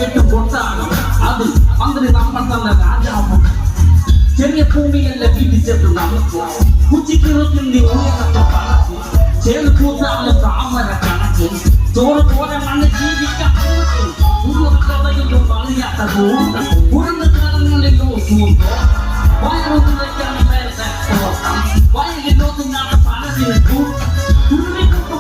കെട്ട് കൊട്ടാണ് അത് മന്ത്രി നമ്മൾ തന്നെ രാജാവും ചെറിയ ഭൂമിയല്ല വീട്ടിച്ചെട്ട് നമുക്ക് കുച്ചിക്കിറക്കിന്റെ ഉയരത്തെ പണക്ക് ചേർക്കൂത്താണ് താമര കണക്ക് ചോറ് പോലെ മണ്ണ് ജീവിക്കാൻ കഥയൊന്നും പറയാത്ത ഉറന്ന കാലങ്ങളിലോ സൂന്തോ വയറൊന്നുവയ്ക്കാൻ നേരത്തെ വയലിലോത്തുങ്ങാത്ത പലതിരിക്കൂ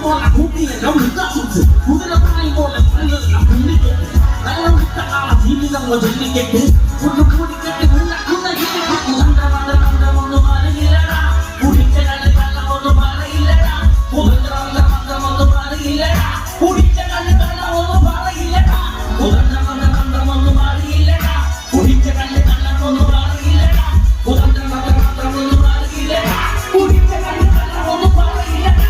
പോലെ കൂട്ടിയെല്ലാം വികാസിച്ച് കുതിരപ്പായി പോലെ പലതെല്ലാം പുള്ളിക്കെട്ട് കയറും വിട്ട കാല ജീവിതങ്ങൾ ചൊല്ലിക്കെട്ട് ഒരു കൂടിക്കെട്ട് ഉണ്ടാക്കുന്ന മന്ത്രമൊന്നും അറിയില്ലടാ കുടിച്ച കള്ളൊന്നും പറയില്ലടാ മന്ത്രമൊന്നും പറയില്ലടാ കുടിച്ച കള്ളൊന്നും പറയില്ലടാ മന്ത്രമൊന്നും അറിയില്ലടാ കുടിച്ച കള്ളൊന്നും പറയില്ലടാ മന്ത്രമൊന്നും അറിയില്ലടാ കുടിച്ച കള്ളൊന്നും പറയില്ലടാ.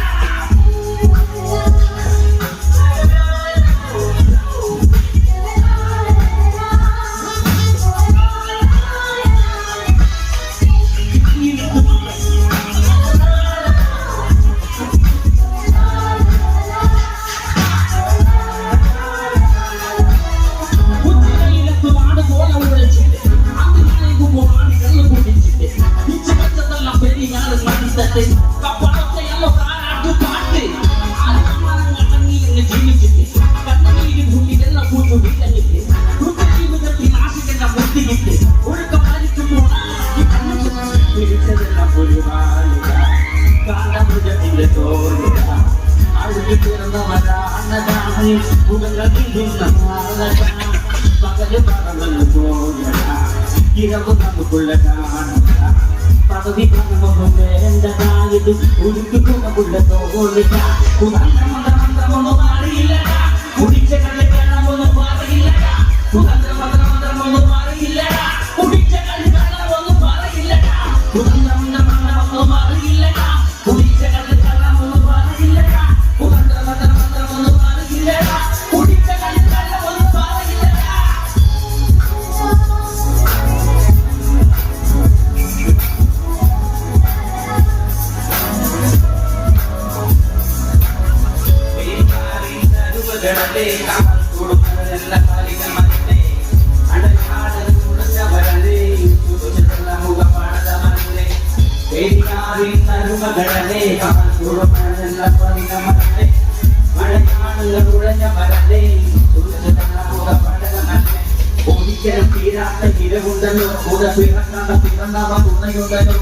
ഒരിക്കലും തീരാത്ത ഹിരമുണ്ടല്ലോ കൂടെ പിറക്കാത്ത പിറന്നവ തുണയുണ്ടല്ലോ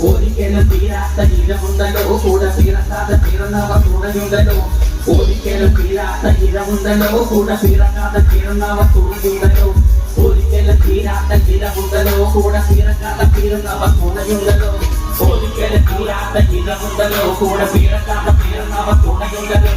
ഒരിക്കലും തീരാത്ത ഹിരമുണ്ടല്ലോ കൂടെ പിറക്കാത്ത പിറന്നവ തുണയുണ്ടല്ലോ ഒരിക്കലും തീരാത്ത ഹിരമുണ്ടല്ലോ കൂടെ പിറക്കാത്ത പിറന്നവ തുണയുണ്ടല്ലോ ഒരിക്കലും തീരാത്ത ഹിരമുണ്ടല്ലോ കൂടെ പിറക്കാത്ത പിറന്നവ തുണയുണ്ടല്ലോ ഒരിക്കലും തീരാത്ത ഹിരമുണ്ടല്ലോ കൂടെ പിറക്കാത്ത പിറന്നവ തുണയുണ്ടല്ലോ